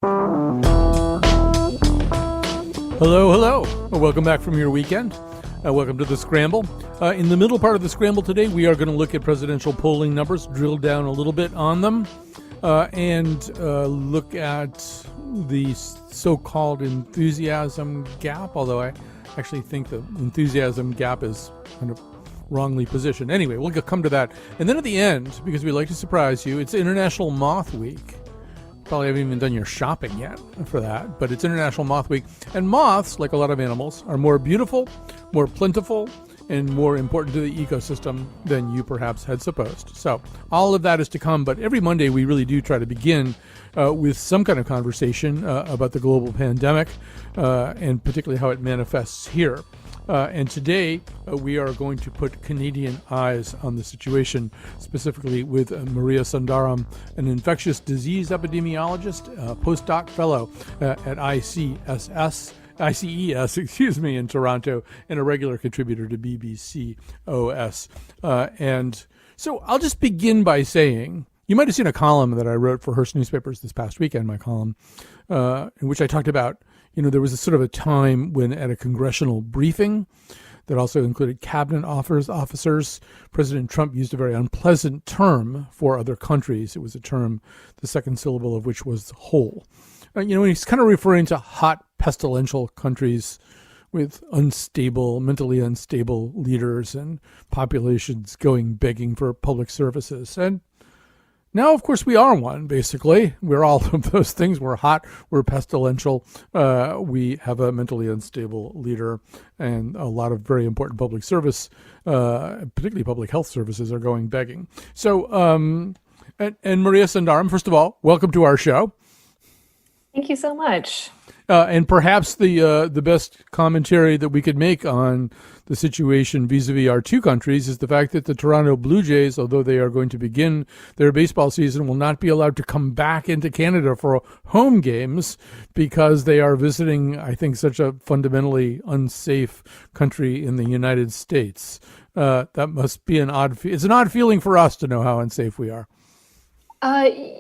Hello, hello. Welcome back from your weekend. Welcome to The Scramble. In the middle part of The Scramble today, we are going to look at presidential polling numbers, drill down a little bit on them, and look at the so-called enthusiasm gap, although I actually think the enthusiasm gap is kind of wrongly positioned. Anyway, we'll come to that. And then at the end, because we like to surprise you, it's International Moth Week. Probably haven't even done your shopping yet for that, but it's International Moth Week. And moths, like a lot of animals, are more beautiful, more plentiful, and more important to the ecosystem than you perhaps had supposed. So all of that is to come, but every Monday we really do try to begin with some kind of conversation about the global pandemic and particularly how it manifests here. And today we are going to put Canadian eyes on the situation, specifically with Maria Sundaram, an infectious disease epidemiologist, postdoc fellow at ICES, in Toronto, and a regular contributor to BBC OS. And so I'll just begin by saying, you might have seen a column that I wrote for Hearst Newspapers this past weekend, my column, in which I talked about, there was a sort of a time when at a congressional briefing that also included cabinet officers, President Trump used a very unpleasant term for other countries. It was a term, the second syllable of which was whole. He's kind of referring to hot, pestilential countries with mentally unstable leaders and populations going begging for public services. And now, of course, we are one, basically. We're all of those things. We're hot, we're pestilential, we have a mentally unstable leader, and a lot of very important public service, particularly public health services, are going begging. So, and Maria Sundaram, first of all, welcome to our show. Thank you so much. And perhaps the best commentary that we could make on the situation vis-a-vis our two countries is the fact that the Toronto Blue Jays, although they are going to begin their baseball season, will not be allowed to come back into Canada for home games because they are visiting, I think, such a fundamentally unsafe country in the United States. That must be it's an odd feeling for us to know how unsafe we are. I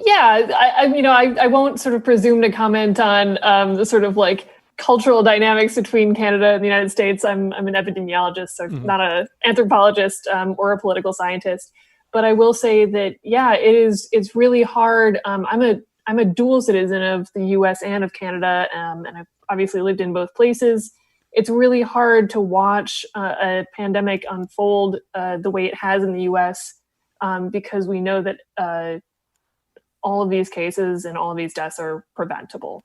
won't sort of presume to comment on the sort of like cultural dynamics between Canada and the United States. I'm an epidemiologist, so not an anthropologist or a political scientist. But I will say that, it's really hard. I'm a dual citizen of the U.S. and of Canada, and I've obviously lived in both places. It's really hard to watch a pandemic unfold the way it has in the U.S. Because we know that all of these cases and all of these deaths are preventable.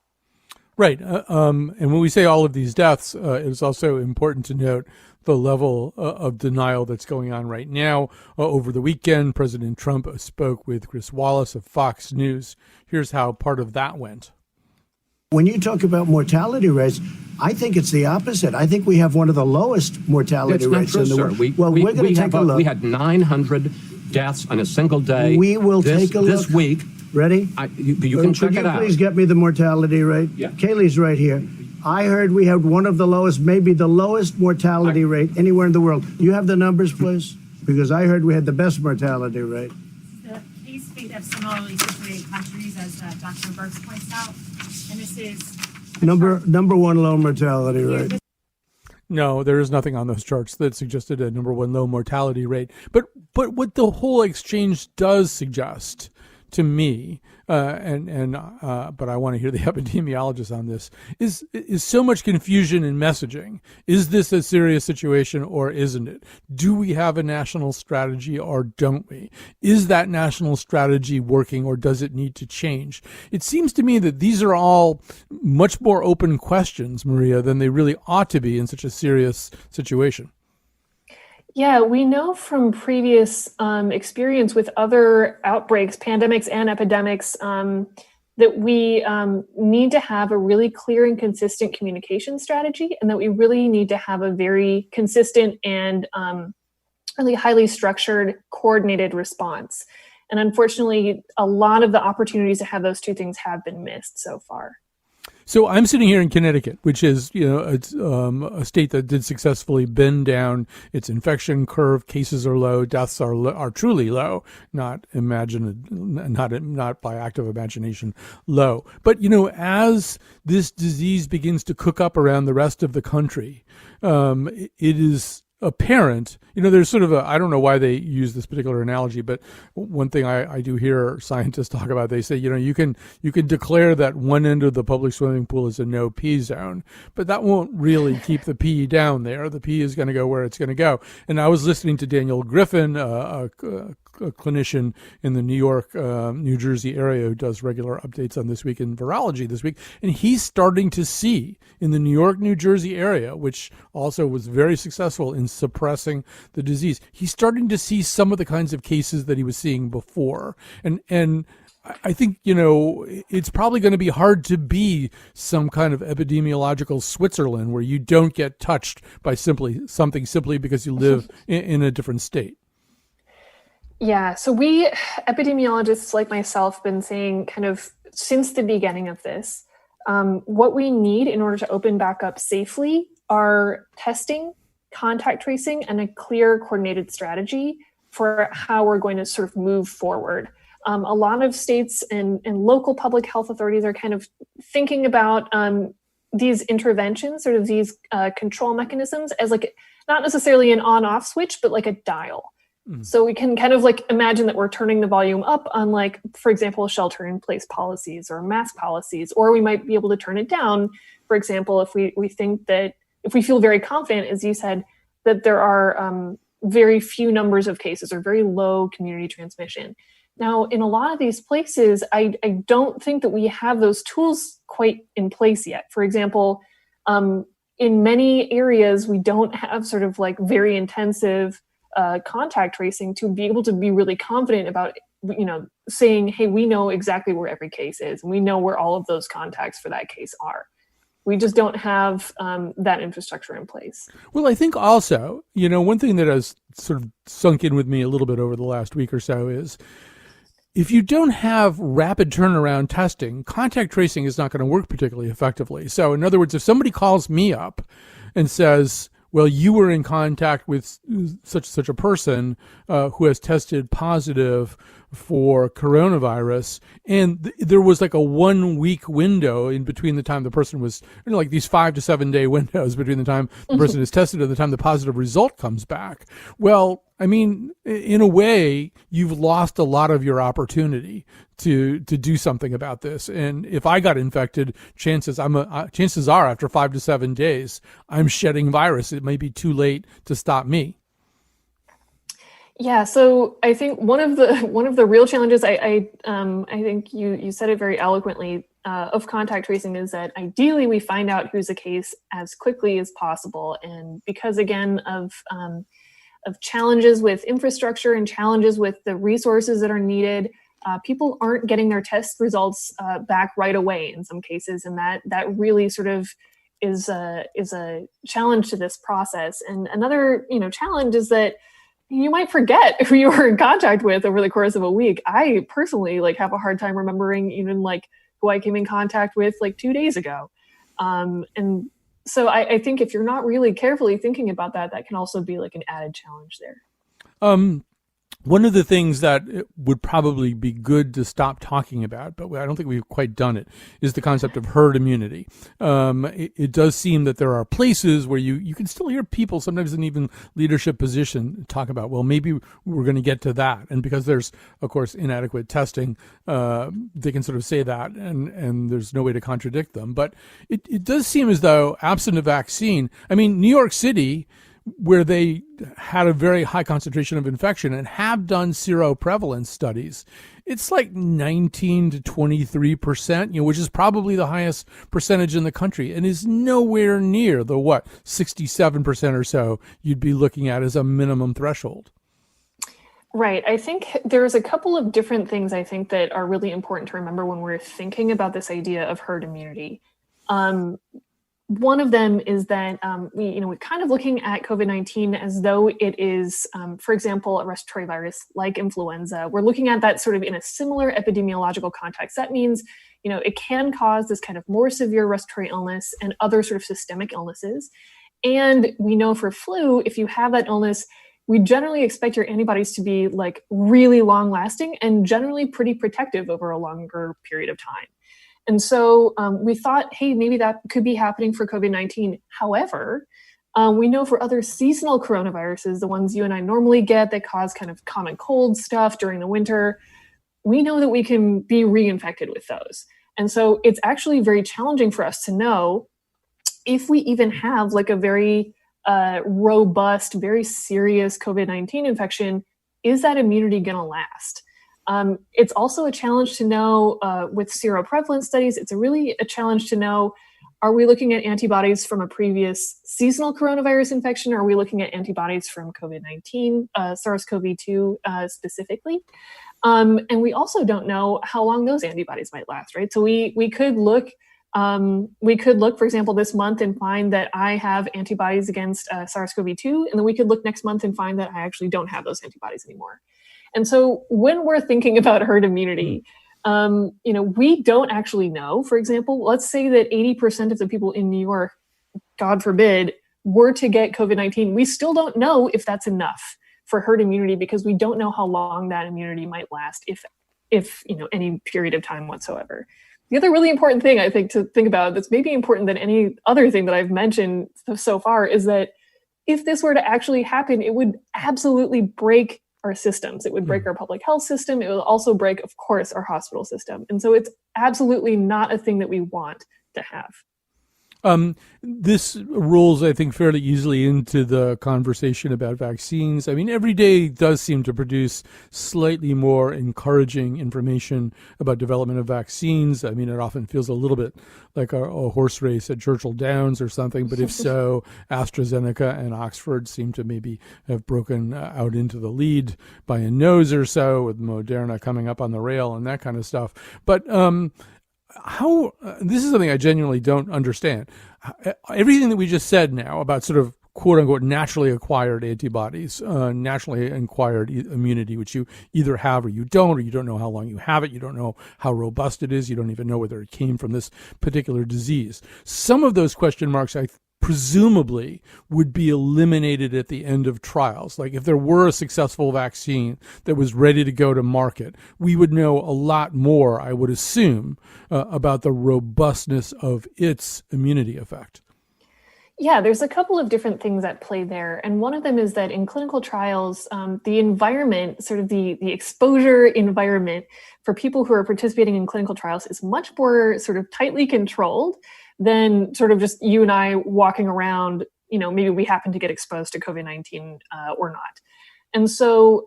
Right. And when we say all of these deaths, it's also important to note the level of denial that's going on right now. Over the weekend, President Trump spoke with Chris Wallace of Fox News. Here's how part of that went. When you talk about mortality rates, I think it's the opposite. I think we have one of the lowest mortality rates in the world. We're going to take a look. We had 900 deaths on a single day. We will take a look. This week. Ready? You can check it out. Could you please get me the mortality rate? Yeah. Kaylee's right here. I heard we had one of the lowest, maybe the lowest mortality rate anywhere in the world. You have the numbers, please? Because I heard we had the best mortality rate. The case rate of similarly situated countries, as Dr. Burks points out, and this is number one low mortality rate. No, there is nothing on those charts that suggested a number one low mortality rate. But what the whole exchange does suggest to me, but I want to hear the epidemiologist on this, is so much confusion in messaging. Is this a serious situation or isn't it? Do we have a national strategy or don't we? Is that national strategy working or does it need to change? It seems to me that these are all much more open questions, Maria, than they really ought to be in such a serious situation. Yeah, we know from previous experience with other outbreaks, pandemics and epidemics, that we need to have a really clear and consistent communication strategy, and that we really need to have a very consistent and really highly structured, coordinated response. And unfortunately, a lot of the opportunities to have those two things have been missed so far. So I'm sitting here in Connecticut, which is, it's a state that did successfully bend down its infection curve. Cases are low, deaths are truly low, not by active imagination low. But as this disease begins to cook up around the rest of the country, it is apparent, there's sort of I don't know why they use this particular analogy, but one thing I do hear scientists talk about, they say, you can declare that one end of the public swimming pool is a no pee zone, but that won't really keep the pee down there. The pee is going to go where it's going to go. And I was listening to Daniel Griffin, a clinician in the New York, New Jersey area who does regular updates on This Week in Virology this week. And he's starting to see in the New York, New Jersey area, which also was very successful in suppressing the disease, he's starting to see some of the kinds of cases that he was seeing before. And I think, it's probably going to be hard to be some kind of epidemiological Switzerland where you don't get touched by simply because you live in a different state. Yeah, so we epidemiologists like myself been saying kind of since the beginning of this, what we need in order to open back up safely are testing, contact tracing, and a clear coordinated strategy for how we're going to sort of move forward. A lot of states and local public health authorities are kind of thinking about these interventions, sort of these control mechanisms as like not necessarily an on-off switch, but like a dial. So we can kind of like imagine that we're turning the volume up on like, for example, shelter-in-place policies or mask policies, or we might be able to turn it down. For example, if we think that, if we feel very confident, as you said, that there are very few numbers of cases or very low community transmission. Now, in a lot of these places, I don't think that we have those tools quite in place yet. For example, in many areas, we don't have sort of like very intensive contact tracing to be able to be really confident about, saying, hey, we know exactly where every case is, and we know where all of those contacts for that case are. We just don't have that infrastructure in place. Well, I think also, one thing that has sort of sunk in with me a little bit over the last week or so is if you don't have rapid turnaround testing, contact tracing is not going to work particularly effectively. So in other words, if somebody calls me up and says, well, you were in contact with such a person who has tested positive for coronavirus, and there was like a 1 week window in between the time the person was, like these 5 to 7 day windows between the time the person is tested and the time the positive result comes back. Well, I mean, in a way, you've lost a lot of your opportunity to do something about this. And if I got infected, chances are after 5 to 7 days, I'm shedding virus. It may be too late to stop me. Yeah, so I think one of the real challenges, I think you said it very eloquently, of contact tracing is that ideally we find out who's a case as quickly as possible, and because again of challenges with infrastructure and challenges with the resources that are needed, people aren't getting their test results back right away in some cases, and that really sort of is a challenge to this process. And another challenge is that you might forget who you were in contact with over the course of a week. I personally have a hard time remembering even who I came in contact with 2 days ago. And so I think if you're not really carefully thinking about that, that can also be an added challenge there. One of the things that it would probably be good to stop talking about, but I don't think we've quite done it, is the concept of herd immunity. It does seem that there are places where you can still hear people, sometimes in even leadership position, talk about, well, maybe we're going to get to that. And because there's, of course, inadequate testing, they can sort of say that, and there's no way to contradict them. But it does seem as though, absent a vaccine, I mean, New York City, where they had a very high concentration of infection and have done seroprevalence studies, it's 19 to 23%, which is probably the highest percentage in the country, and is nowhere near the 67% or so you'd be looking at as a minimum threshold. Right. I think there's a couple of different things I think that are really important to remember when we're thinking about this idea of herd immunity. One of them is that we're kind of looking at COVID-19 as though it is, for example, a respiratory virus like influenza. We're looking at that sort of in a similar epidemiological context. That means, it can cause this kind of more severe respiratory illness and other sort of systemic illnesses. And we know for flu, if you have that illness, we generally expect your antibodies to be like really long lasting and generally pretty protective over a longer period of time. And so we thought, hey, maybe that could be happening for COVID-19. However, we know for other seasonal coronaviruses, the ones you and I normally get that cause kind of common cold stuff during the winter, we know that we can be reinfected with those. And so it's actually very challenging for us to know if we even have like a very robust, very serious COVID-19 infection, is that immunity going to last? It's also a challenge to know with seroprevalence studies. It's really a challenge to know, are we looking at antibodies from a previous seasonal coronavirus infection? Or are we looking at antibodies from COVID-19, SARS-CoV-2 specifically? And we also don't know how long those antibodies might last, right? So we could look, for example, this month and find that I have antibodies against SARS-CoV-2, and then we could look next month and find that I actually don't have those antibodies anymore. And so when we're thinking about herd immunity, we don't actually know. For example, let's say that 80% of the people in New York, God forbid, were to get COVID-19. We still don't know if that's enough for herd immunity because we don't know how long that immunity might last, if any period of time whatsoever. The other really important thing I think to think about that's maybe important than any other thing that I've mentioned so far is that if this were to actually happen, it would absolutely break our systems. It would break our public health system. It will also break, of course, our hospital system. And so it's absolutely not a thing that we want to have. This rolls, I think, fairly easily into the conversation about vaccines. I mean, every day does seem to produce slightly more encouraging information about development of vaccines. I mean, it often feels a little bit like a horse race at Churchill Downs or something, but if so, AstraZeneca and Oxford seem to maybe have broken out into the lead by a nose or so, with Moderna coming up on the rail and that kind of stuff. But how this is something I genuinely don't understand. Everything that we just said now about sort of quote unquote naturally acquired antibodies, naturally acquired immunity, which you either have or you don't know how long you have it. You don't know how robust it is. You don't even know whether it came from this particular disease. Some of those question marks, I presumably would be eliminated at the end of trials. Like if there were a successful vaccine that was ready to go to market, we would know a lot more, I would assume, about the robustness of its immunity effect. Yeah, there's a couple of different things at play there. And one of them is that in clinical trials, the environment, sort of the exposure environment for people who are participating in clinical trials is much more sort of tightly controlled than sort of just you and I walking around, maybe we happen to get exposed to COVID-19 or not. And so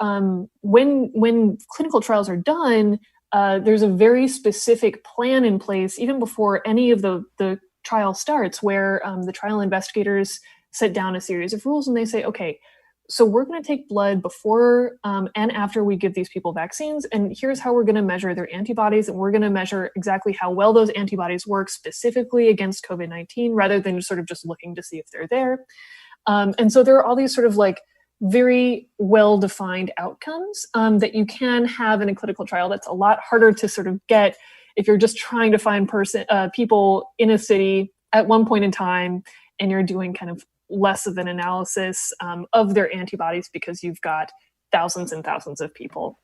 when clinical trials are done, there's a very specific plan in place, even before any of the trial starts, where the trial investigators set down a series of rules and they say, okay, so we're going to take blood before and after we give these people vaccines, and here's how we're going to measure their antibodies, and we're going to measure exactly how well those antibodies work specifically against COVID-19, rather than sort of just looking to see if they're there. And so there are all these sort of like very well-defined outcomes that you can have in a clinical trial. That's a lot harder to sort of get if you're just trying to find people in a city at one point in time, and you're doing kind of less of an analysis of their antibodies because you've got thousands and thousands of people.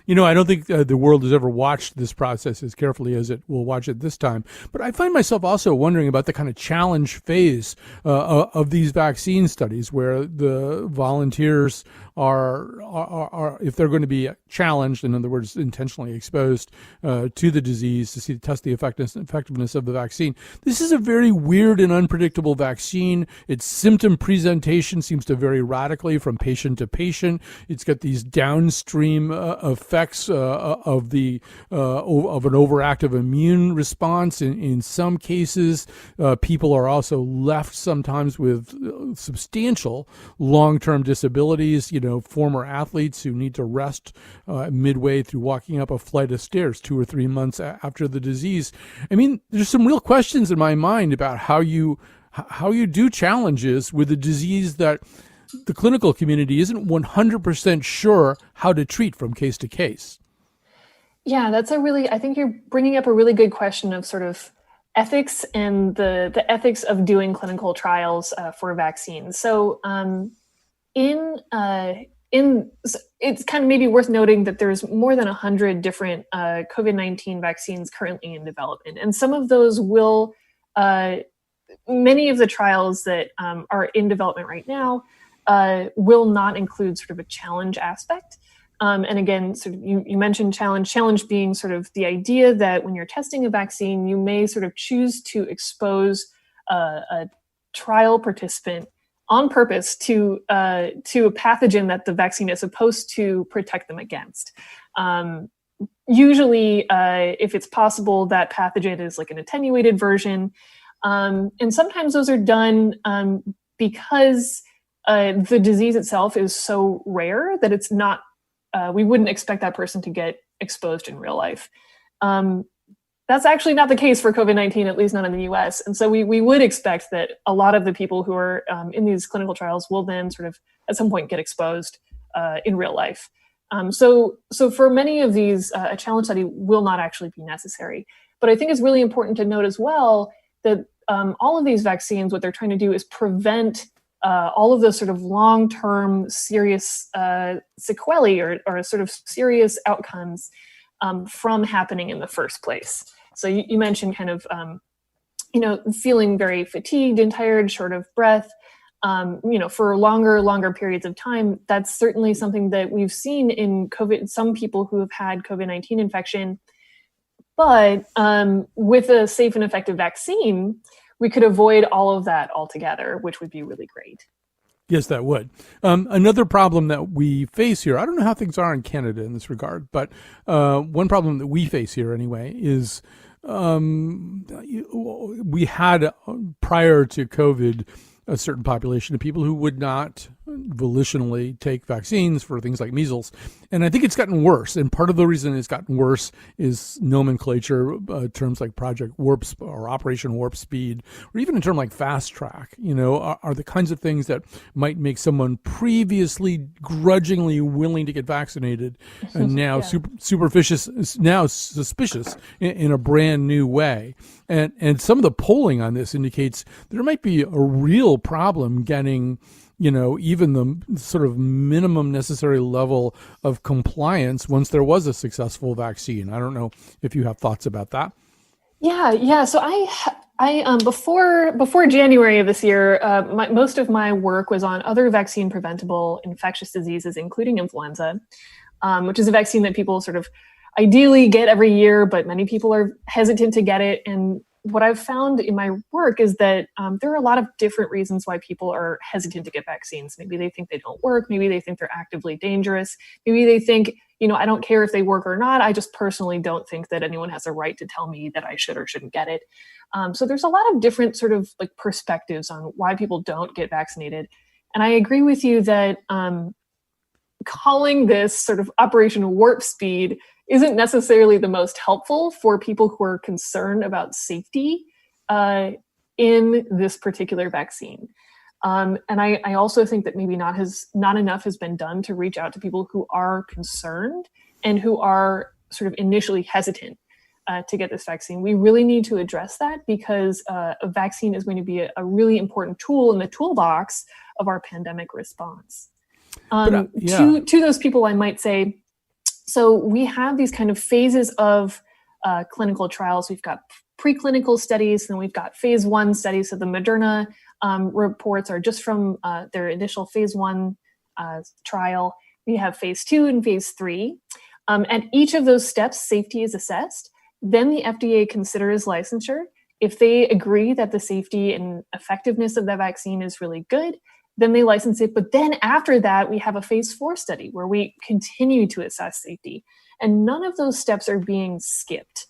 I don't think the world has ever watched this process as carefully as it will watch it this time. But I find myself also wondering about the kind of challenge phase of these vaccine studies, where the volunteers are if they're going to be challenged, in other words, intentionally exposed to the disease to test the effectiveness of the vaccine. This is a very weird and unpredictable vaccine. Its symptom presentation seems to vary radically from patient to patient. It's got these downstream effects of an overactive immune response. In some cases, people are also left sometimes with substantial long-term disabilities. former athletes who need to rest midway through walking up a flight of stairs 2 or 3 months after the disease. I mean, there's some real questions in my mind about how you do challenges with a disease that the clinical community isn't 100% sure how to treat from case to case. Yeah, I think you're bringing up a really good question of sort of ethics and the ethics of doing clinical trials for vaccines. So it's kind of maybe worth noting that there's more than 100 different COVID-19 vaccines currently in development. And some of those many of the trials that are in development right now will not include sort of a challenge aspect. And again, sort of you mentioned challenge being sort of the idea that when you're testing a vaccine, you may sort of choose to expose a trial participant on purpose to a pathogen that the vaccine is supposed to protect them against. Usually, if it's possible, that pathogen is like an attenuated version. And sometimes those are done because the disease itself is so rare that it's not, we wouldn't expect that person to get exposed in real life. That's actually not the case for COVID-19, at least not in the US. And so we would expect that a lot of the people who are in these clinical trials will then sort of at some point get exposed in real life. So for many of these, a challenge study will not actually be necessary. But I think it's really important to note as well that all of these vaccines, what they're trying to do is prevent all of those sort of long-term serious sequelae or sort of serious outcomes from happening in the first place. So you mentioned kind of, feeling very fatigued and tired, short of breath, for longer periods of time. That's certainly something that we've seen in COVID, some people who have had COVID-19 infection. But with a safe and effective vaccine, we could avoid all of that altogether, which would be really great. Yes, that would. Another problem that we face here, I don't know how things are in Canada in this regard, but one problem that we face here anyway is we had, prior to COVID, a certain population of people who would not volitionally take vaccines for things like measles. And I think it's gotten worse. And part of the reason it's gotten worse is nomenclature, terms like Project Warp or Operation Warp Speed, or even a term like Fast Track, are the kinds of things that might make someone previously grudgingly willing to get vaccinated and now suspicious in a brand new way. And some of the polling on this indicates there might be a real problem getting, even the sort of minimum necessary level of compliance once there was a successful vaccine. I don't know if you have thoughts about that. Yeah. So I before January of this year, most of my work was on other vaccine preventable infectious diseases, including influenza, which is a vaccine that people sort of ideally get every year, but many people are hesitant to get it. And what I've found in my work is that there are a lot of different reasons why people are hesitant to get vaccines. Maybe they think they don't work. Maybe they think they're actively dangerous. Maybe they think, I don't care if they work or not. I just personally don't think that anyone has a right to tell me that I should or shouldn't get it. So there's a lot of different sort of like perspectives on why people don't get vaccinated. And I agree with you that calling this sort of Operation Warp Speed isn't necessarily the most helpful for people who are concerned about safety in this particular vaccine. And I also think that maybe not enough has been done to reach out to people who are concerned and who are sort of initially hesitant to get this vaccine. We really need to address that because a vaccine is going to be a really important tool in the toolbox of our pandemic response. To those people, I might say, so we have these kind of phases of clinical trials. We've got preclinical studies, and we've got phase 1 studies. So the Moderna reports are just from their initial phase 1 trial. We have phase 2 and phase 3. At each of those steps, safety is assessed. Then the FDA considers licensure. If they agree that the safety and effectiveness of the vaccine is really good, then they license it. But then after that, we have a phase 4 study where we continue to assess safety. And none of those steps are being skipped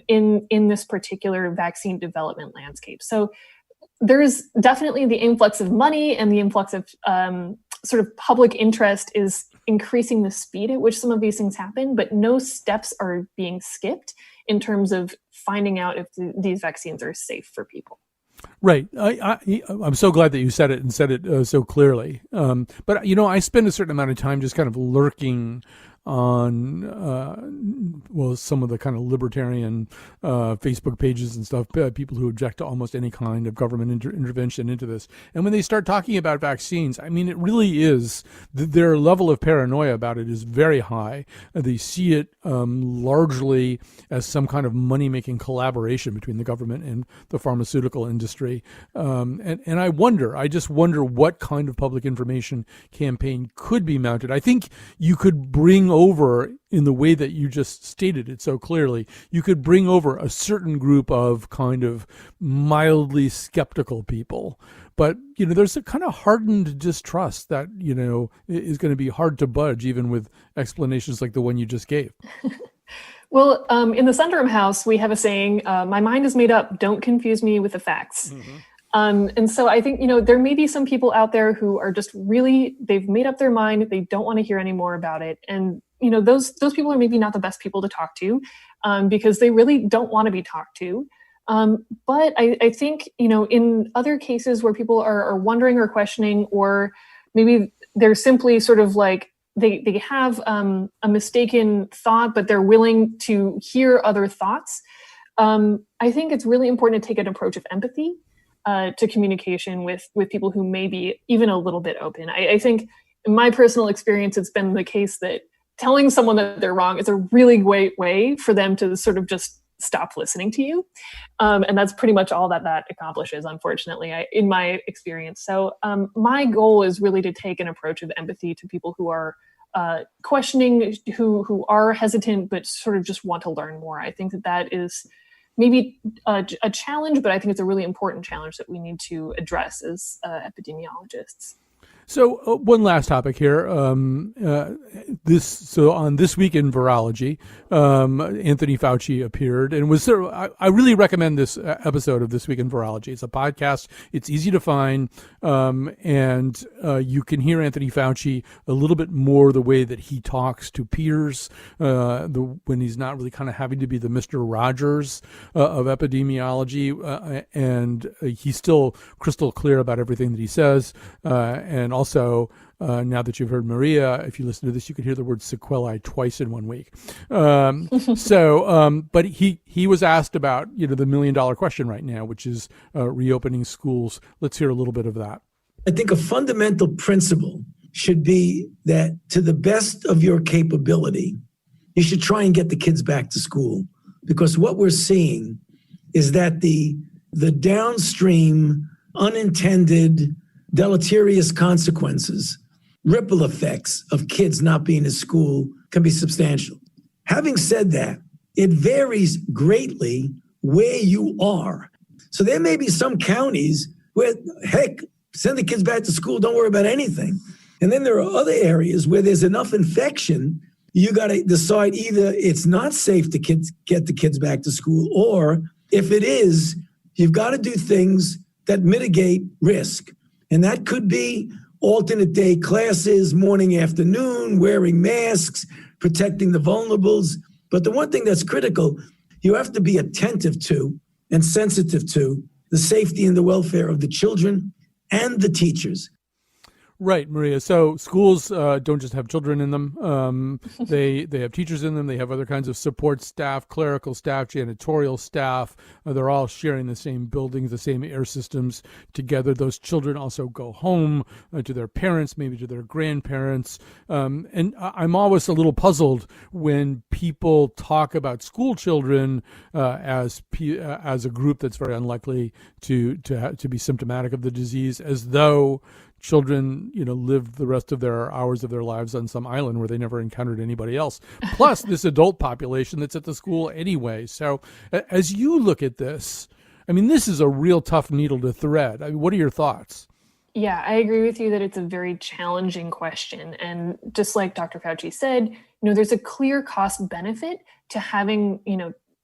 in this particular vaccine development landscape. So there's definitely the influx of money and the influx of sort of public interest is increasing the speed at which some of these things happen, but no steps are being skipped in terms of finding out if these vaccines are safe for people. Right. I'm so glad that you said it and said it so clearly. But, I spend a certain amount of time just kind of lurking on, some of the kind of libertarian Facebook pages and stuff, people who object to almost any kind of government intervention into this. And when they start talking about vaccines, I mean, it really is, their level of paranoia about it is very high. They see it largely as some kind of money-making collaboration between the government and the pharmaceutical industry. And I just wonder what kind of public information campaign could be mounted. I think you could bring over, in the way that you just stated it so clearly, you could bring over a certain group of kind of mildly skeptical people. But, there's a kind of hardened distrust that, is going to be hard to budge, even with explanations like the one you just gave. Well, in the Sunderham House, we have a saying, my mind is made up, don't confuse me with the facts. Mm-hmm. And so I think, there may be some people out there who are just really, they've made up their mind. They don't want to hear any more about it. And, those people are maybe not the best people to talk to because they really don't want to be talked to. But I think, in other cases where people are wondering or questioning, or maybe they're simply sort of like, they have a mistaken thought, but they're willing to hear other thoughts. I think it's really important to take an approach of empathy to communication with people who may be even a little bit open. I think in my personal experience, it's been the case that telling someone that they're wrong is a really great way for them to sort of just stop listening to you. And that's pretty much all that accomplishes, unfortunately, in my experience. So my goal is really to take an approach of empathy to people who are questioning, who are hesitant, but sort of just want to learn more. I think that is maybe a challenge, but I think it's a really important challenge that we need to address as epidemiologists. So one last topic here. On This Week in Virology, Anthony Fauci appeared and was there. I really recommend this episode of This Week in Virology. It's a podcast. It's easy to find, and you can hear Anthony Fauci a little bit more the way that he talks to peers, when he's not really kind of having to be the Mr. Rogers of epidemiology, and he's still crystal clear about everything that he says, and also, now that you've heard Maria, if you listen to this, you could hear the word sequelae twice in 1 week. But he was asked about, the $1 million question right now, which is reopening schools. Let's hear a little bit of that. I think a fundamental principle should be that to the best of your capability, you should try and get the kids back to school. Because what we're seeing is that the downstream, unintended, deleterious consequences, ripple effects of kids not being at school can be substantial. Having said that, it varies greatly where you are. So there may be some counties where, heck, send the kids back to school, don't worry about anything. And then there are other areas where there's enough infection, you got to decide either it's not safe to get the kids back to school, or if it is, you've got to do things that mitigate risk. And that could be alternate day classes, morning, afternoon, wearing masks, protecting the vulnerables. But the one thing that's critical, you have to be attentive to and sensitive to the safety and the welfare of the children and the teachers. Right, Maria. So schools don't just have children in them. They have teachers in them. They have other kinds of support staff, clerical staff, janitorial staff. They're all sharing the same buildings, the same air systems together. Those children also go home to their parents, maybe to their grandparents. And I'm always a little puzzled when people talk about school children as a group that's very unlikely to be symptomatic of the disease, as though children, lived the rest of their hours of their lives on some island where they never encountered anybody else, plus this adult population that's at the school anyway. So as you look at this, I mean, this is a real tough needle to thread. I mean, what are your thoughts? Yeah, I agree with you that it's a very challenging question. And just like Dr. Fauci said, there's a clear cost benefit to having,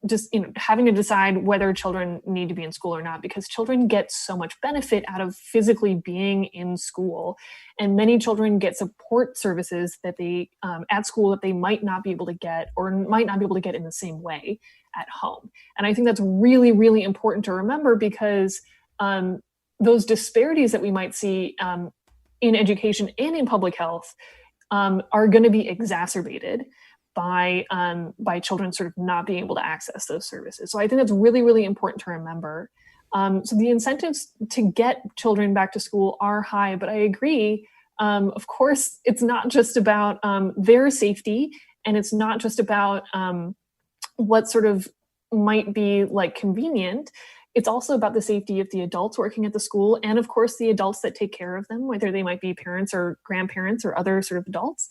just having to decide whether children need to be in school or not, because children get so much benefit out of physically being in school, and many children get support services that they at school that they might not be able to get, or might not be able to get in the same way at home. And I think that's really, really important to remember, because those disparities that we might see in education and in public health are going to be exacerbated by children sort of not being able to access those services. So I think that's really, really important to remember. So the incentives to get children back to school are high, but I agree. Of course, it's not just about their safety, and it's not just about what sort of might be like convenient. It's also about the safety of the adults working at the school, and of course the adults that take care of them, whether they might be parents or grandparents or other sort of adults.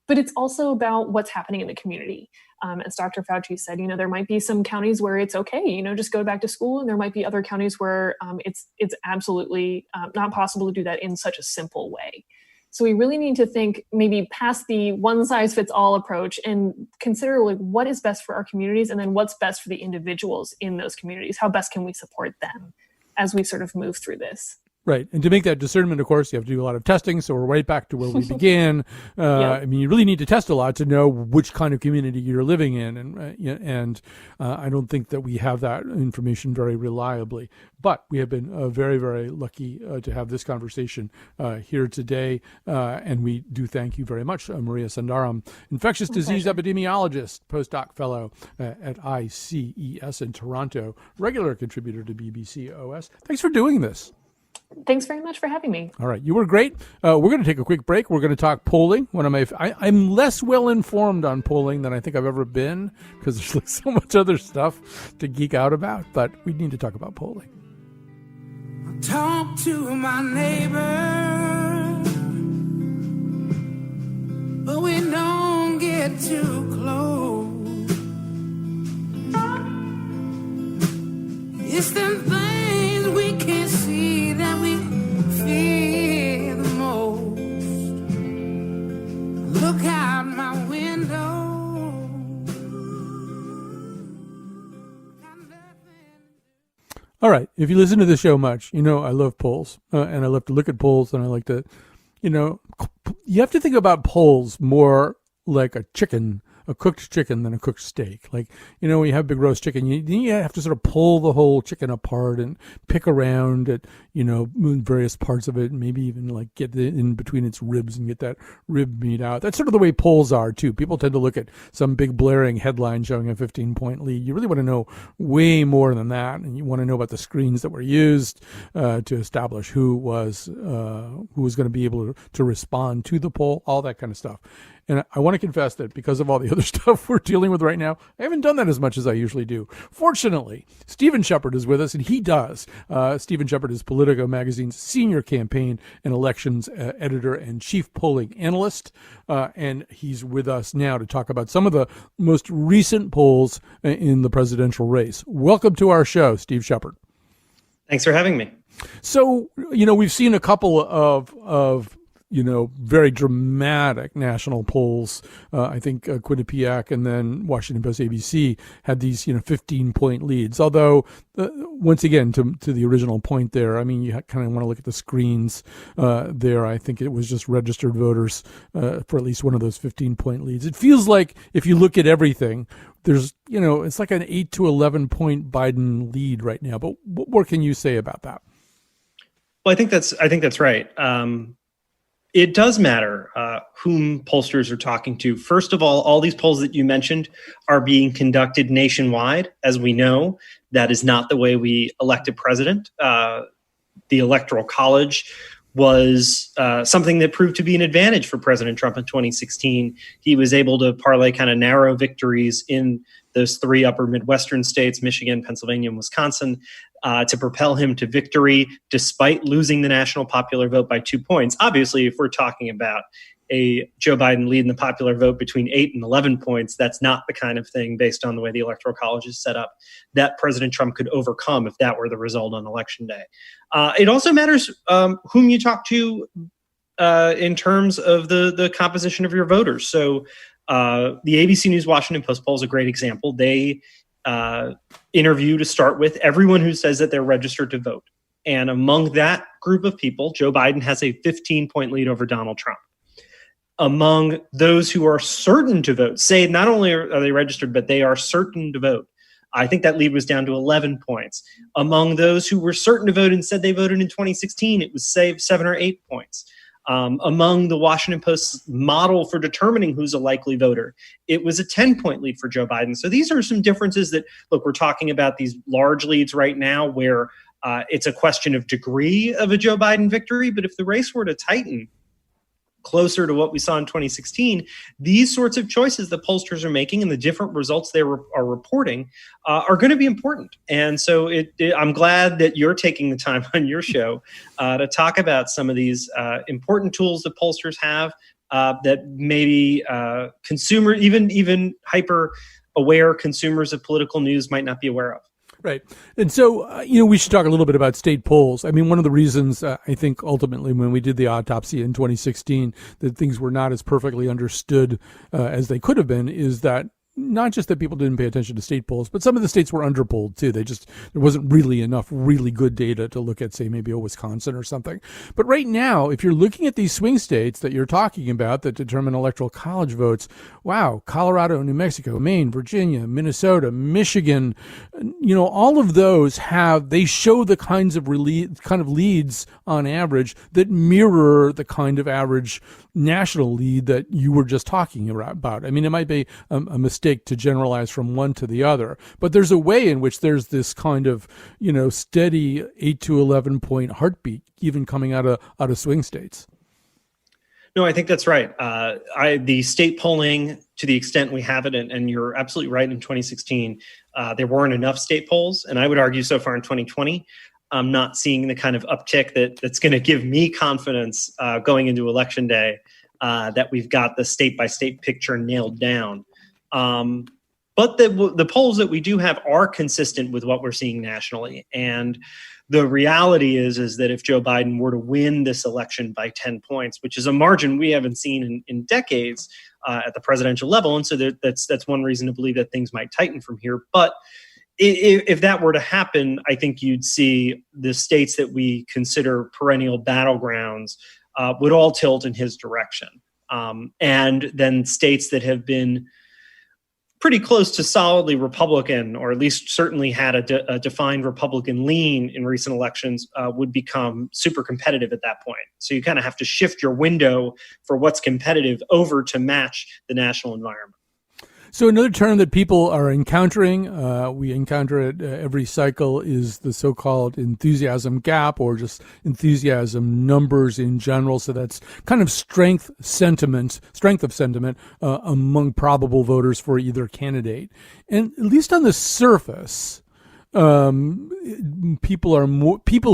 But it's also about what's happening in the community. As Dr. Fauci said, there might be some counties where it's okay, just go back to school, and there might be other counties where it's absolutely not possible to do that in such a simple way. So we really need to think maybe past the one-size-fits-all approach and consider like what is best for our communities, and then what's best for the individuals in those communities. How best can we support them as we sort of move through this? Right. And to make that discernment, of course, you have to do a lot of testing. So we're right back to where we began. Yep. I mean, you really need to test a lot to know which kind of community you're living in. And I don't think that we have that information very reliably. But we have been very, very lucky to have this conversation here today. And we do thank you very much, Maria Sundaram, infectious disease epidemiologist, postdoc fellow at ICES in Toronto, regular contributor to BBC OS. Thanks for doing this. Thanks very much for having me. All right. You were great. We're going to take a quick break. We're going to talk polling. I'm less well informed on polling than I think I've ever been, because there's like so much other stuff to geek out about, but we need to talk about polling. Talk to my neighbor, but we don't get too close. It's them things we can't see that we fear the most. Look out my window. All right. If you listen to the show much, I love polls, and I love to look at polls, and I like to, you have to think about polls more like a cooked chicken than a cooked steak. Like, when you have big roast chicken, you have to sort of pull the whole chicken apart and pick around at, various parts of it, and maybe even like get in between its ribs and get that rib meat out. That's sort of the way polls are too. People tend to look at some big blaring headline showing a 15-point lead. You really want to know way more than that, and you want to know about the screens that were used to establish who was going to be able to respond to the poll, all that kind of stuff. And I want to confess that because of all the other stuff we're dealing with right now, I haven't done that as much as I usually do. Fortunately, Stephen Shepard is with us, and he does. Stephen Shepard is Politico Magazine's senior campaign and elections editor and chief polling analyst. And he's with us now to talk about some of the most recent polls in the presidential race. Welcome to our show, Steve Shepard. Thanks for having me. So, we've seen a couple of very dramatic national polls. I think Quinnipiac and then Washington Post ABC had these, 15-point leads. Although, once again, to the original point there, I mean, you kind of want to look at the screens there. I think it was just registered voters for at least one of those 15-point leads. It feels like if you look at everything, there's, it's like an 8 to 11-point Biden lead right now. But what more can you say about that? Well, I think that's right. It does matter whom pollsters are talking to. First of all these polls that you mentioned are being conducted nationwide. As we know, that is not the way we elect a president. The Electoral College was something that proved to be an advantage for President Trump in 2016. He was able to parlay kind of narrow victories in those three upper Midwestern states, Michigan, Pennsylvania, and Wisconsin, to propel him to victory despite losing the national popular vote by 2 points. Obviously, if we're talking about a Joe Biden lead in the popular vote between 8 and 11 points, that's not the kind of thing, based on the way the Electoral College is set up, that President Trump could overcome if that were the result on Election Day. It also matters whom you talk to in terms of the composition of your voters. So the ABC News Washington Post poll is a great example. They interview to start with everyone who says that they're registered to vote. And among that group of people, Joe Biden has a 15-point lead over Donald Trump. Among those who are certain to vote, say not only are they registered, but they are certain to vote, I think that lead was down to 11 points. Among those who were certain to vote and said they voted in 2016, it was, say, 7 or 8 points. Among the Washington Post's model for determining who's a likely voter, it was a 10-point lead for Joe Biden. So these are some differences that, look, we're talking about these large leads right now where it's a question of degree of a Joe Biden victory. But if the race were to tighten closer to what we saw in 2016, these sorts of choices that pollsters are making and the different results they are reporting are going to be important. And so I'm glad that you're taking the time on your show to talk about some of these important tools that pollsters have that maybe consumer, even hyper aware consumers of political news might not be aware of. Right. And so, we should talk a little bit about state polls. I mean, one of the reasons I think ultimately when we did the autopsy in 2016 that things were not as perfectly understood as they could have been is that not just that people didn't pay attention to state polls, but some of the states were underpolled too. There wasn't really enough really good data to look at, say, maybe Wisconsin or something. But right now, if you're looking at these swing states that you're talking about that determine electoral college votes, wow, Colorado, New Mexico, Maine, Virginia, Minnesota, Michigan, all of those they show the kinds of leads on average that mirror the kind of average national lead that you were just talking about. I mean, it might be a mistake to generalize from one to the other, but there's a way in which there's this kind of, steady 8 to 11 point heartbeat, even coming out of swing states. No, I think that's right. The state polling, to the extent we have it, and you're absolutely right, in 2016, there weren't enough state polls. And I would argue so far in 2020, I'm not seeing the kind of uptick that's going to give me confidence going into Election Day that we've got the state-by-state picture nailed down. But the polls that we do have are consistent with what we're seeing nationally. And the reality is that if Joe Biden were to win this election by 10 points, which is a margin we haven't seen in decades at the presidential level, and so that's one reason to believe that things might tighten from here. But if that were to happen, I think you'd see the states that we consider perennial battlegrounds would all tilt in his direction. And then states that have been pretty close to solidly Republican, or at least certainly had a defined Republican lean in recent elections, would become super competitive at that point. So you kind of have to shift your window for what's competitive over to match the national environment. So another term that people are encountering, we encounter it every cycle, is the so-called enthusiasm gap, or just enthusiasm numbers in general. So that's kind of strength of sentiment among probable voters for either candidate. And at least on the surface, people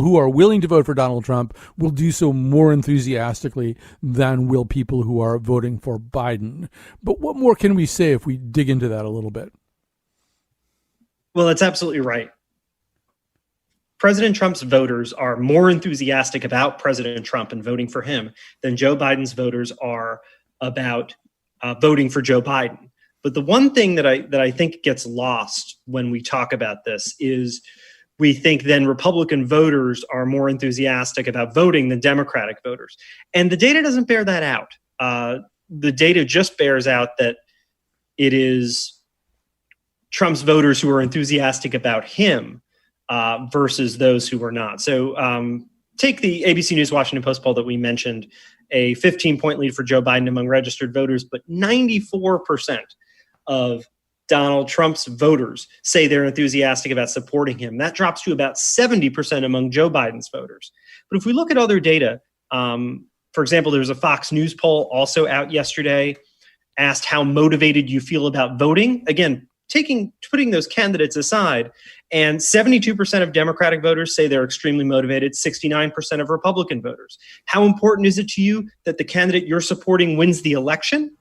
who are willing to vote for Donald Trump will do so more enthusiastically than will people who are voting for Biden. But what more can we say if we dig into that a little bit? Well, that's absolutely right. President Trump's voters are more enthusiastic about President Trump and voting for him than Joe Biden's voters are about voting for Joe Biden. But the one thing that I think gets lost when we talk about this is we think then Republican voters are more enthusiastic about voting than Democratic voters. And the data doesn't bear that out. The data just bears out that it is Trump's voters who are enthusiastic about him versus those who are not. So take the ABC News Washington Post poll that we mentioned, a 15-point lead for Joe Biden among registered voters, but 94% of Donald Trump's voters say they're enthusiastic about supporting him. That drops to about 70% among Joe Biden's voters. But if we look at other data, for example, there was a Fox News poll also out yesterday, asked how motivated you feel about voting. Again, putting those candidates aside, and 72% of Democratic voters say they're extremely motivated, 69% of Republican voters. How important is it to you that the candidate you're supporting wins the election?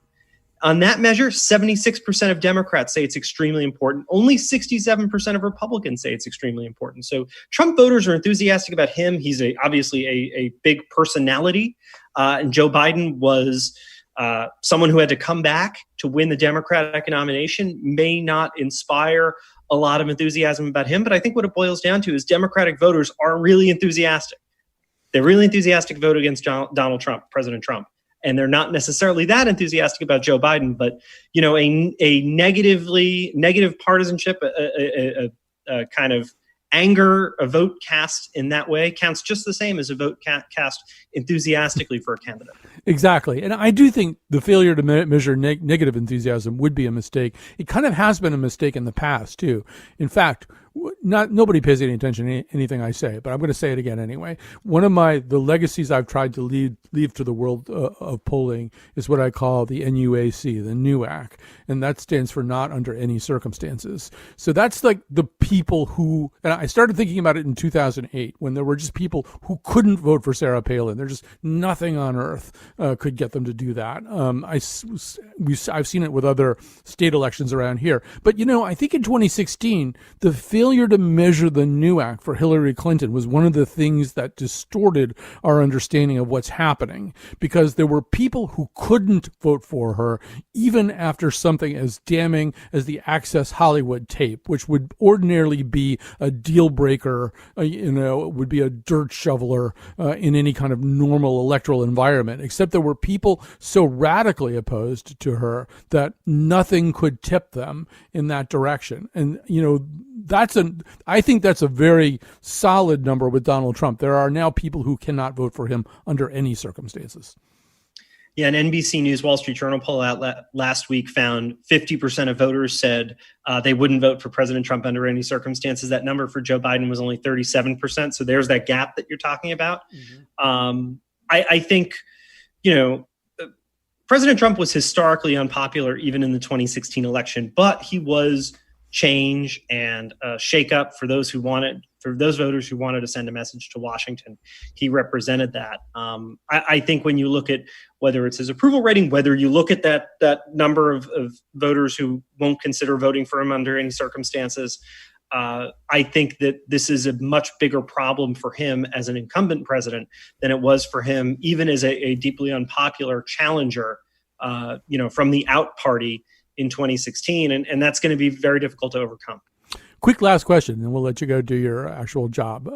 On that measure, 76% of Democrats say it's extremely important. Only 67% of Republicans say it's extremely important. So Trump voters are enthusiastic about him. He's obviously a big personality. And Joe Biden was someone who had to come back to win the Democratic nomination, may not inspire a lot of enthusiasm about him. But I think what it boils down to is Democratic voters are really enthusiastic. They're really enthusiastic to vote against Donald Trump, President Trump. And they're not necessarily that enthusiastic about Joe Biden, but a negative partisanship, a kind of anger, a vote cast in that way counts just the same as a vote cast enthusiastically for a candidate. Exactly. And I do think the failure to measure negative enthusiasm would be a mistake. It kind of has been a mistake in the past, too. In fact, nobody pays any attention to anything I say, but I'm going to say it again anyway. One of the legacies I've tried to leave to the world of polling is what I call the NUAC, the NUAC, and that stands for not under any circumstances. So that's like the people who, and I started thinking about it in 2008 when there were just people who couldn't vote for Sarah Palin. There's just nothing on earth could get them to do that. I've seen it with other state elections around here, but I think in 2016 the failure to measure the NUAC for Hillary Clinton was one of the things that distorted our understanding of what's happening, because there were people who couldn't vote for her even after something as damning as the Access Hollywood tape, which would ordinarily be a deal breaker, would be a dirt shoveler in any kind of normal electoral environment, except there were people so radically opposed to her that nothing could tip them in that direction. And, I think that's a very solid number with Donald Trump. There are now people who cannot vote for him under any circumstances. Yeah, an NBC News Wall Street Journal poll out last week found 50% of voters said they wouldn't vote for President Trump under any circumstances. That number for Joe Biden was only 37%. So there's that gap that you're talking about. Mm-hmm. I think, President Trump was historically unpopular even in the 2016 election, but he was change and shake up for those voters who wanted to send a message to Washington. He represented that. I think when you look at whether it's his approval rating, whether you look at that number of voters who won't consider voting for him under any circumstances, I think that this is a much bigger problem for him as an incumbent president than it was for him even as a deeply unpopular challenger, from the out party in 2016, and that's going to be very difficult to overcome. Quick last question, and we'll let you go do your actual job.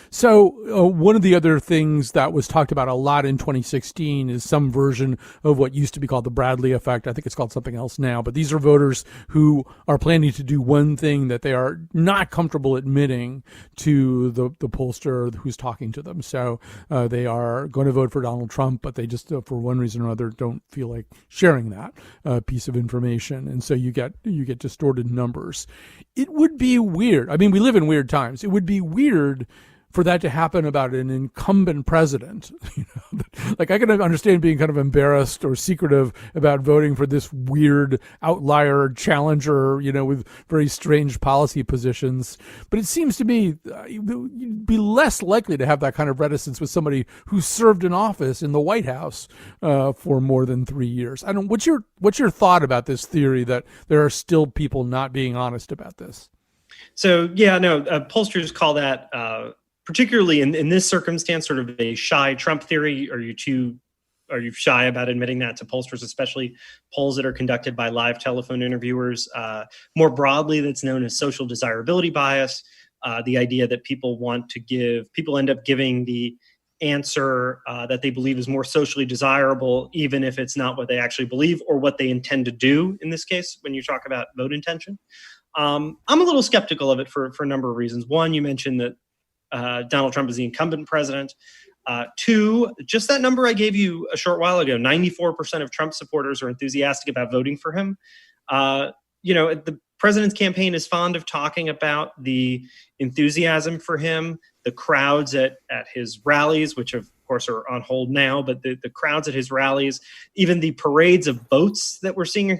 So one of the other things that was talked about a lot in 2016 is some version of what used to be called the Bradley effect. I think it's called something else now, but these are voters who are planning to do one thing that they are not comfortable admitting to the pollster who's talking to them. So they are going to vote for Donald Trump, but they just, for one reason or other, don't feel like sharing that piece of information. And so you get distorted numbers. It would be weird. I mean, we live in weird times. It would be weird for that to happen about an incumbent president. Like I can understand being kind of embarrassed or secretive about voting for this weird outlier challenger, with very strange policy positions. But it seems to me you'd be less likely to have that kind of reticence with somebody who served in office in the White House for more than 3 years. What's your thought about this theory that there are still people not being honest about this? So, pollsters call that, particularly in this circumstance, sort of a shy Trump theory. Are you shy about admitting that to pollsters, especially polls that are conducted by live telephone interviewers? More broadly, that's known as social desirability bias, the idea that people end up giving the answer that they believe is more socially desirable, even if it's not what they actually believe or what they intend to do in this case, when you talk about vote intention. I'm a little skeptical of it for a number of reasons. One, you mentioned that Donald Trump is the incumbent president. Two, just that number I gave you a short while ago, 94% of Trump supporters are enthusiastic about voting for him. The president's campaign is fond of talking about the enthusiasm for him, the crowds at his rallies, which of course are on hold now, but the crowds at his rallies, even the parades of boats that we're seeing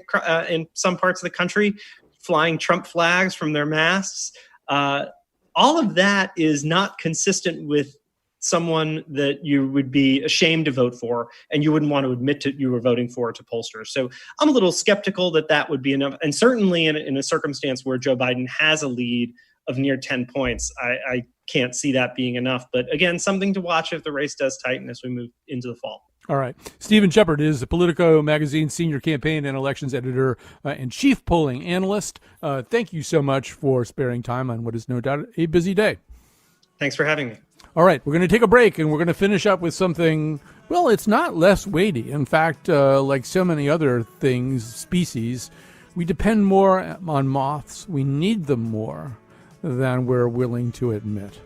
in some parts of the country, flying Trump flags from their masts. All of that is not consistent with someone that you would be ashamed to vote for and you wouldn't want to admit to you were voting for to pollsters. So I'm a little skeptical that would be enough. And certainly in a circumstance where Joe Biden has a lead of near 10 points, I can't see that being enough. But again, something to watch if the race does tighten as we move into the fall. All right. Stephen Shepard is a Politico magazine senior campaign and elections editor and chief polling analyst. Thank you so much for sparing time on what is no doubt a busy day. Thanks for having me. All right. We're going to take a break, and we're going to finish up with something, well, it's not less weighty. In fact, like so many other things, species, we depend more on moths. We need them more than we're willing to admit.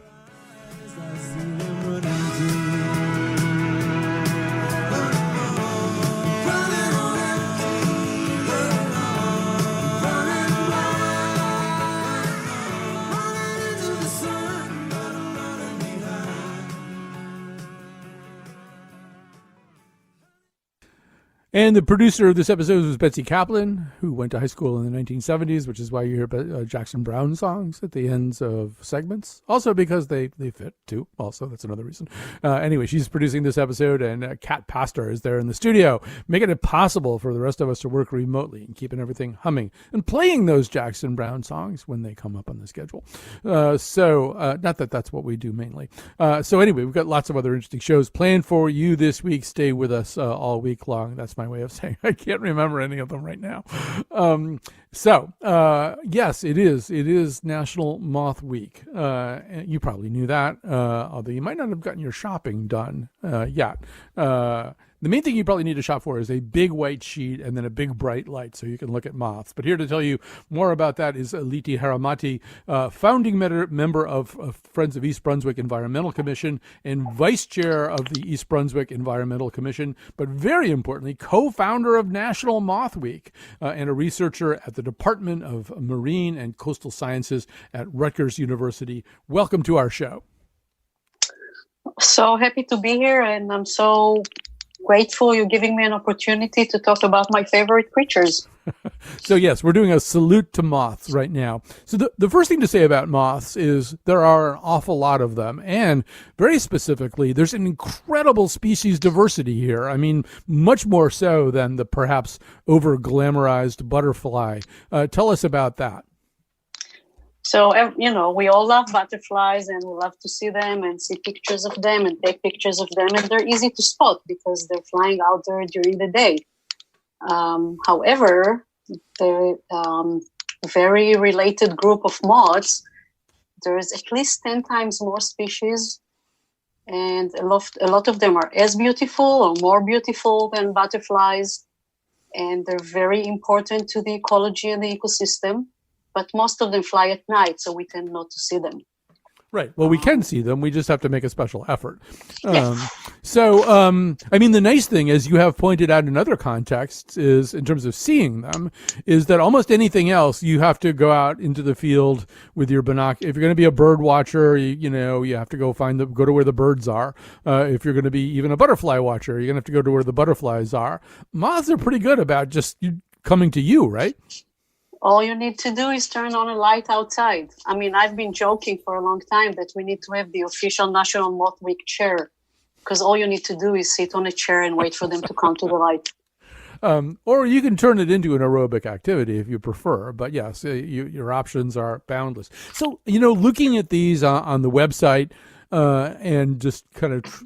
And the producer of this episode was Betsy Kaplan, who went to high school in the 1970s, which is why you hear Jackson Browne songs at the ends of segments. Also because they fit, too. Also, that's another reason. Anyway, she's producing this episode, and Kat Pastor is there in the studio, making it possible for the rest of us to work remotely and keeping everything humming and playing those Jackson Browne songs when they come up on the schedule. Not that that's what we do mainly. So anyway, we've got lots of other interesting shows planned for you this week. Stay with us all week long. That's my way of saying I can't remember any of them right now. Yes, it is National Moth Week. You probably knew that, although you might not have gotten your shopping done yet. The main thing you probably need to shop for is a big white sheet and then a big bright light so you can look at moths. But here to tell you more about that is Aliti Haramati, founding member of Friends of East Brunswick Environmental Commission and vice chair of the East Brunswick Environmental Commission, but very importantly, co-founder of National Moth Week and a researcher at the Department of Marine and Coastal Sciences at Rutgers University. Welcome to our show. So happy to be here, and I'm so grateful you're giving me an opportunity to talk about my favorite creatures. So yes, we're doing a salute to moths right now. So the first thing to say about moths is there are an awful lot of them. And very specifically, there's an incredible species diversity here. I mean, much more so than the perhaps over-glamorized butterfly. Tell us about that. So, we all love butterflies and we love to see them and see pictures of them and take pictures of them. And they're easy to spot because they're flying out there during the day. However, the very related group of moths, there's at least 10 times more species. And a lot of them are as beautiful or more beautiful than butterflies. And they're very important to the ecology and the ecosystem. But most of them fly at night, so we tend not to see them. Right. Well, we can see them. We just have to make a special effort. Yes. The nice thing, as you have pointed out in other contexts, is in terms of seeing them, is that almost anything else, you have to go out into the field with your binoculars. If you're going to be a bird watcher, you have to go to where the birds are. If you're going to be even a butterfly watcher, you're going to have to go to where the butterflies are. Moths are pretty good about just coming to you, right? All you need to do is turn on a light outside. I mean, I've been joking for a long time that we need to have the official National Moth Week chair, because all you need to do is sit on a chair and wait for them to come to the light. Or you can turn it into an aerobic activity if you prefer. But yes, your options are boundless. So, looking at these on the website and just kind of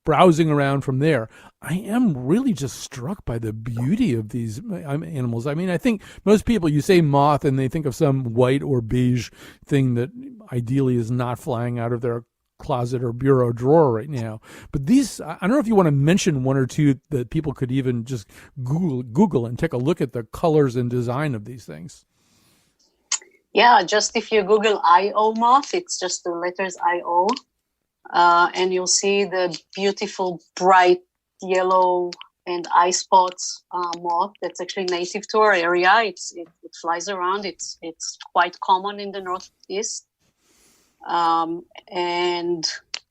browsing around from there, I am really just struck by the beauty of these animals. I mean, I think most people, you say moth and they think of some white or beige thing that ideally is not flying out of their closet or bureau drawer right now. But these, I don't know if you want to mention one or two that people could even just Google and take a look at the colors and design of these things. Yeah, just if you Google IO moth, it's just the letters IO, and you'll see the beautiful bright yellow and eye spots moth that's actually native to our area. It flies around. It's quite common in the Northeast, and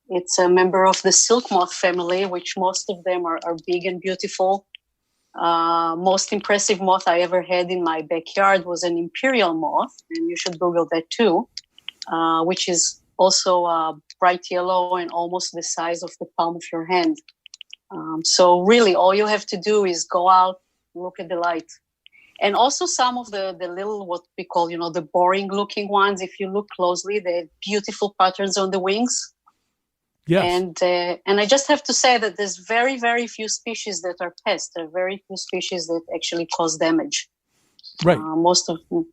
it's a member of the silk moth family, which most of them are big and beautiful. Most impressive moth I ever had in my backyard was an imperial moth, and you should Google that too, which is also bright yellow and almost the size of the palm of your hand. So really all you have to do is go out, look at the light. And also some of the little, what we call, the boring looking ones, if you look closely, they have beautiful patterns on the wings. Yes. And I just have to say that there's very, very few species that are pests. There are very few species that actually cause damage. Right. Most of them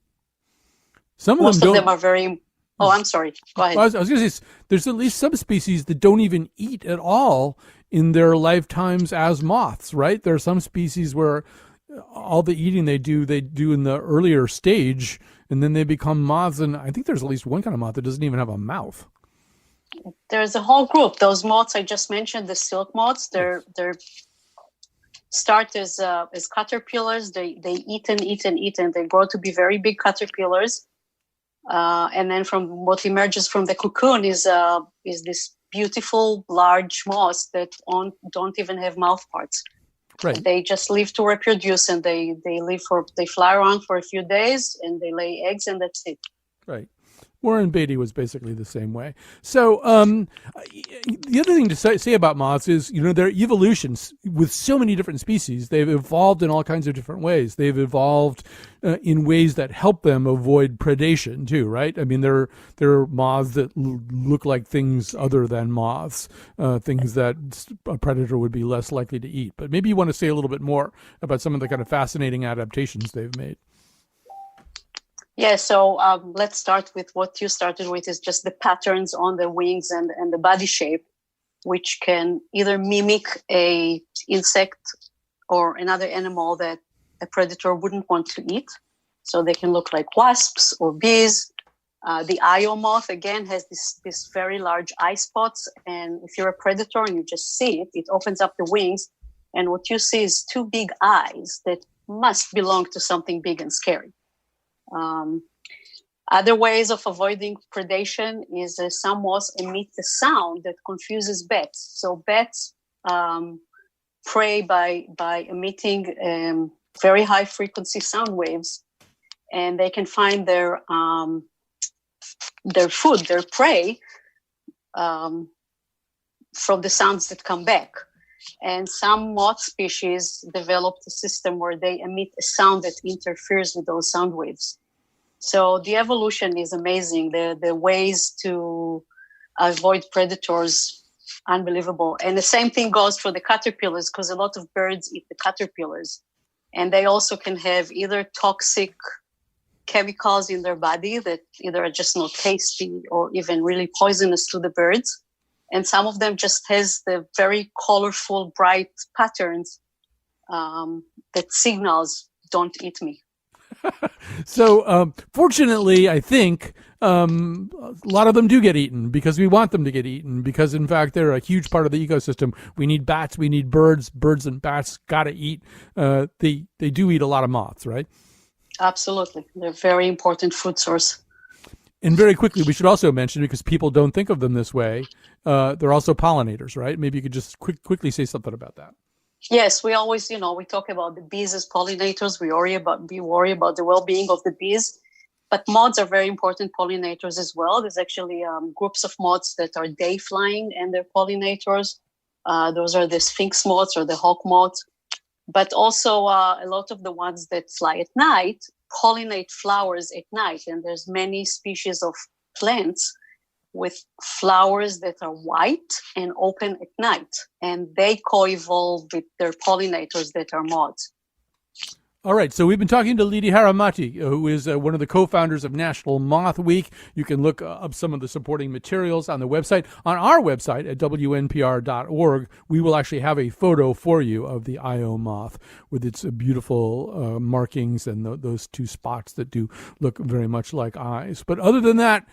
are very. Oh, I'm sorry. Go ahead. I was going to say, there's at least some species that don't even eat at all in their lifetimes as moths, right? There are some species where all the eating they do in the earlier stage, and then they become moths. And I think there's at least one kind of moth that doesn't even have a mouth. There's a whole group. Those moths I just mentioned, the silk moths, they're start as caterpillars. They eat and eat and eat, and they grow to be very big caterpillars. And then from what emerges from the cocoon is this beautiful large moths that don't even have mouth parts. Right. They just live to reproduce, and they fly around for a few days, and they lay eggs, and that's it. Right. Warren Beatty was basically the same way. So the other thing to say about moths is, their evolutions with so many different species, they've evolved in all kinds of different ways. They've evolved in ways that help them avoid predation too, right? I mean, there are moths that look like things other than moths, things that a predator would be less likely to eat. But maybe you want to say a little bit more about some of the kind of fascinating adaptations they've made. Yeah, so let's start with what you started with, is just the patterns on the wings and the body shape, which can either mimic a insect or another animal that a predator wouldn't want to eat. So they can look like wasps or bees. The Io moth, again, has this very large eye spots. And if you're a predator and you just see it, it opens up the wings. And what you see is two big eyes that must belong to something big and scary. Other ways of avoiding predation is some moths emit the sound that confuses bats. So bats prey by emitting very high frequency sound waves, and they can find their food, their prey, from the sounds that come back. And some moth species developed a system where they emit a sound that interferes with those sound waves. So the evolution is amazing. The ways to avoid predators, unbelievable. And the same thing goes for the caterpillars, because a lot of birds eat the caterpillars. And they also can have either toxic chemicals in their body that either are just not tasty or even really poisonous to the birds. And some of them just has the very colorful, bright patterns that signals, don't eat me. So fortunately, I think a lot of them do get eaten because we want them to get eaten, because in fact they're a huge part of the ecosystem. We need bats, we need birds and bats got to eat. They do eat a lot of moths, right? Absolutely. They're a very important food source. And very quickly, we should also mention, because people don't think of them this way, they're also pollinators, right? Maybe you could just quickly say something about that. Yes, we always, we talk about the bees as pollinators. We worry about the well-being of the bees, but moths are very important pollinators as well. There's actually groups of moths that are day flying and they're pollinators. Those are the sphinx moths or the hawk moths, but also a lot of the ones that fly at night pollinate flowers at night. And there's many species of plants with flowers that are white and open at night, and they co-evolve with their pollinators that are moths. All right, so we've been talking to Lidi Haramati, who is one of the co-founders of National Moth Week. You can look up some of the supporting materials on the website. On our website at WNPR.org, we will actually have a photo for you of the Io moth with its beautiful markings and those two spots that do look very much like eyes. But other than that,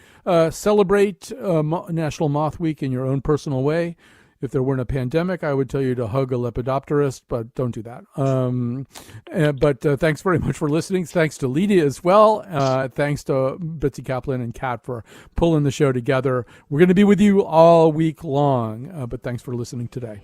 celebrate National Moth Week in your own personal way. If there weren't a pandemic, I would tell you to hug a lepidopterist, but don't do that. But thanks very much for listening. Thanks to Lydia as well. Thanks to Betsy Kaplan and Kat for pulling the show together. We're going to be with you all week long, but thanks for listening today.